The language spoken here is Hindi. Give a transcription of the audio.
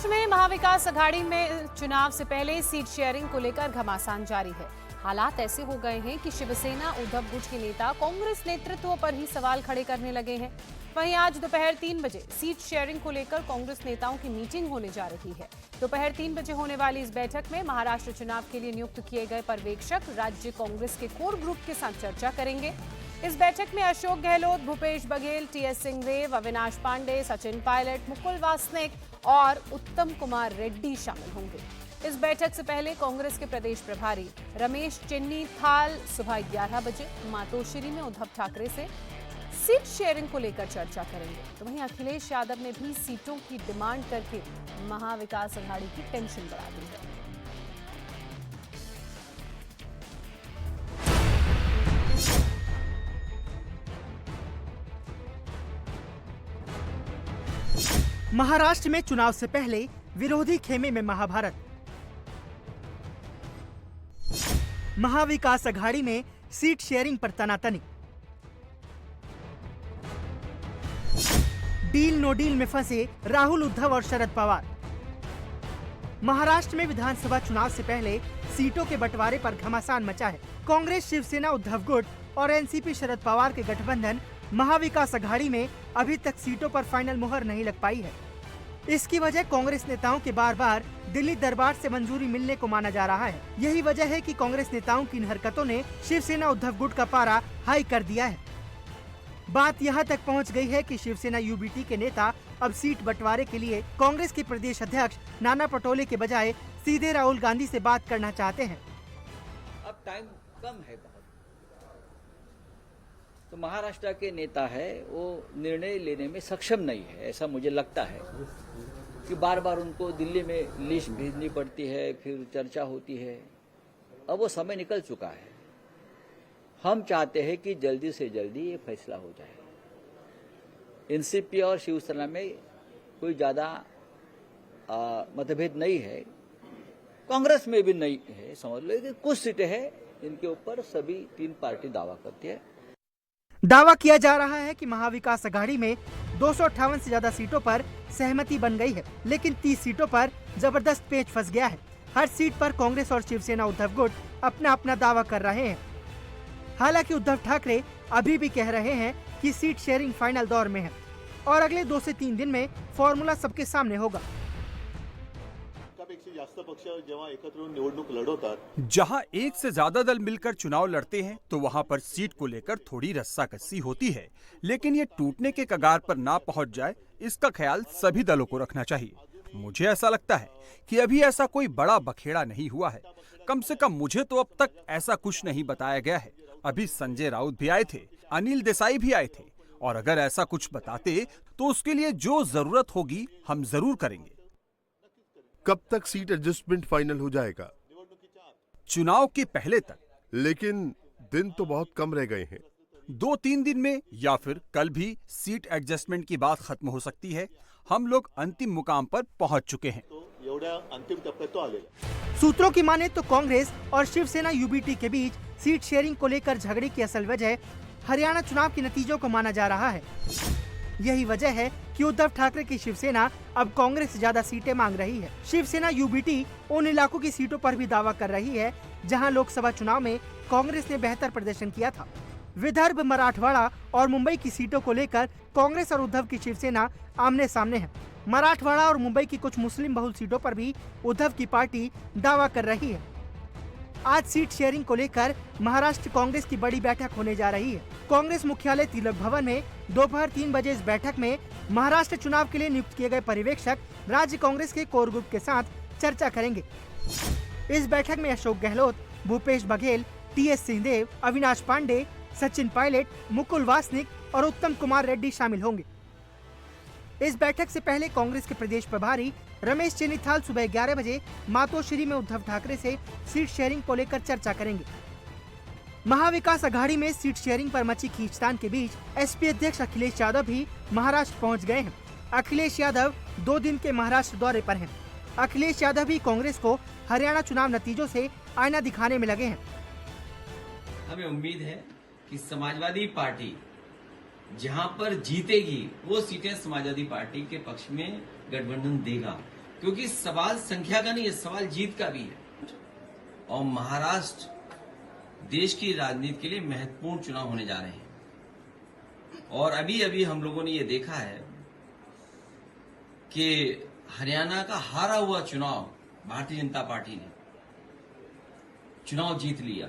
महाराष्ट्र में महाविकास अघाड़ी में चुनाव से पहले सीट शेयरिंग को लेकर घमासान जारी है। हालात ऐसे हो गए हैं कि शिवसेना उद्धव गुट के नेता कांग्रेस नेतृत्व पर ही सवाल खड़े करने लगे हैं। वहीं आज दोपहर 3 बजे सीट शेयरिंग को लेकर कांग्रेस नेताओं की मीटिंग होने जा रही है। दोपहर 3 बजे होने वाली इस बैठक में महाराष्ट्र चुनाव के लिए नियुक्त किए गए पर्यवेक्षक राज्य कांग्रेस के कोर ग्रुप के साथ चर्चा करेंगे। इस बैठक में अशोक गहलोत, भूपेश बघेल, टीएस सिंहदेव, अविनाश पांडे, सचिन पायलट, मुकुल वासनिक और उत्तम कुमार रेड्डी शामिल होंगे। इस बैठक से पहले कांग्रेस के प्रदेश प्रभारी रमेश चेन्नीथाल सुबह 11 बजे मातोश्री में उद्धव ठाकरे से सीट शेयरिंग को लेकर चर्चा करेंगे। तो वहीं अखिलेश यादव ने भी सीटों की डिमांड करके महाविकास अघाड़ी की टेंशन बढ़ा दी है। महाराष्ट्र में चुनाव से पहले विरोधी खेमे में महाभारत। महाविकास अघाड़ी में सीट शेयरिंग पर तनातनी। डील नो डील में फंसे राहुल, उद्धव और शरद पवार। महाराष्ट्र में विधानसभा चुनाव से पहले सीटों के बंटवारे पर घमासान मचा है। कांग्रेस, शिवसेना, उद्धव गुट और एनसीपी शरद पवार के गठबंधन महाविकास अघाड़ी में अभी तक सीटों पर फाइनल मुहर नहीं लग पाई है। इसकी वजह कांग्रेस नेताओं के बार बार दिल्ली दरबार से मंजूरी मिलने को माना जा रहा है। यही वजह है कि कांग्रेस नेताओं की इन हरकतों ने शिवसेना उद्धव गुट का पारा हाई कर दिया है। बात यहां तक पहुंच गई है कि शिवसेना यूबीटी के नेता अब सीट बंटवारे के लिए कांग्रेस के प्रदेश अध्यक्ष नाना पटोले के बजाय सीधे राहुल गांधी से बात करना चाहते हैं। अब टाइम कम है बहुत, तो महाराष्ट्र के नेता है वो निर्णय लेने में सक्षम नहीं है, ऐसा मुझे लगता है कि बार बार उनको दिल्ली में लिस्ट भेजनी पड़ती है, फिर चर्चा होती है। अब वो समय निकल चुका है। हम चाहते हैं कि जल्दी से जल्दी ये फैसला हो जाए। एनसीपी और शिवसेना में कोई ज्यादा मतभेद नहीं है, कांग्रेस में भी नहीं है। समझ लो कि कुछ सीटें हैं इनके ऊपर सभी तीन पार्टी दावा करती है। दावा किया जा रहा है कि महाविकास अघाड़ी में 258 से ज्यादा सीटों पर सहमति बन गई है, लेकिन 30 सीटों पर जबरदस्त पेच फंस गया है। हर सीट पर कांग्रेस और शिवसेना उद्धव गुट अपना अपना दावा कर रहे हैं। हालांकि उद्धव ठाकरे अभी भी कह रहे हैं कि सीट शेयरिंग फाइनल दौर में है और अगले 2 से 3 दिन में फॉर्मूला सबके सामने होगा। जहां एक से ज्यादा दल मिलकर चुनाव लड़ते हैं तो वहां पर सीट को लेकर थोड़ी रस्साकसी होती है, लेकिन ये टूटने के कगार पर ना पहुंच जाए, इसका ख्याल सभी दलों को रखना चाहिए। मुझे ऐसा लगता है कि अभी ऐसा कोई बड़ा बखेड़ा नहीं हुआ है। कम से कम मुझे तो अब तक ऐसा कुछ नहीं बताया गया है। अभी संजय राउत भी आए थे, अनिल देसाई भी आए थे, और अगर ऐसा कुछ बताते तो उसके लिए जो जरूरत होगी हम जरूर करेंगे। कब तक सीट एडजस्टमेंट फाइनल हो जाएगा? चुनाव के पहले तक। लेकिन दिन तो बहुत कम रह गए हैं। 2-3 दिन में या फिर कल भी सीट एडजस्टमेंट की बात खत्म हो सकती है। हम लोग अंतिम मुकाम पर पहुंच चुके हैं। सूत्रों की माने तो कांग्रेस और शिवसेना यूबीटी के बीच सीट शेयरिंग को लेकर झगड़े की असल वजह हरियाणा चुनाव के नतीजों को माना जा रहा है। यही वजह है कि उद्धव ठाकरे की शिवसेना अब कांग्रेस से ज्यादा सीटें मांग रही है। शिवसेना यूबीटी उन इलाकों की सीटों पर भी दावा कर रही है जहां लोकसभा चुनाव में कांग्रेस ने बेहतर प्रदर्शन किया था। विदर्भ, मराठवाड़ा और मुंबई की सीटों को लेकर कांग्रेस और उद्धव की शिवसेना आमने सामने है। मराठवाड़ा और मुंबई की कुछ मुस्लिम बहुल सीटों पर भी उद्धव की पार्टी दावा कर रही है। आज सीट शेयरिंग को लेकर महाराष्ट्र कांग्रेस की बड़ी बैठक होने जा रही है। कांग्रेस मुख्यालय तिलक भवन में दोपहर 3 बजे इस बैठक में महाराष्ट्र चुनाव के लिए नियुक्त किए गए पर्यवेक्षक राज्य कांग्रेस के कोर ग्रुप के साथ चर्चा करेंगे। इस बैठक में अशोक गहलोत, भूपेश बघेल, टीएस सिंहदेव, अविनाश पांडे, सचिन पायलट, मुकुल वासनिक और उत्तम कुमार रेड्डी शामिल होंगे। इस बैठक से पहले कांग्रेस के प्रदेश प्रभारी रमेश चेन्नीथाल सुबह 11 बजे मातोश्री में उद्धव ठाकरे से सीट शेयरिंग को लेकर चर्चा करेंगे। महाविकास अघाड़ी में सीट शेयरिंग पर मची खींचतान के बीच एसपी अध्यक्ष अखिलेश यादव भी महाराष्ट्र पहुंच गए हैं। अखिलेश यादव 2 दिन के महाराष्ट्र दौरे पर हैं। अखिलेश यादव भी कांग्रेस को हरियाणा चुनाव नतीजों से आईना दिखाने में लगे हैं। हमें उम्मीद है कि समाजवादी पार्टी जहां पर जीतेगी वो सीटें समाजवादी पार्टी के पक्ष में गठबंधन देगा, क्योंकि सवाल संख्या का नहीं है, सवाल जीत का भी है। और महाराष्ट्र देश की राजनीति के लिए महत्वपूर्ण चुनाव होने जा रहे हैं। और अभी अभी हम लोगों ने ये देखा है कि हरियाणा का हारा हुआ चुनाव भारतीय जनता पार्टी ने चुनाव जीत लिया।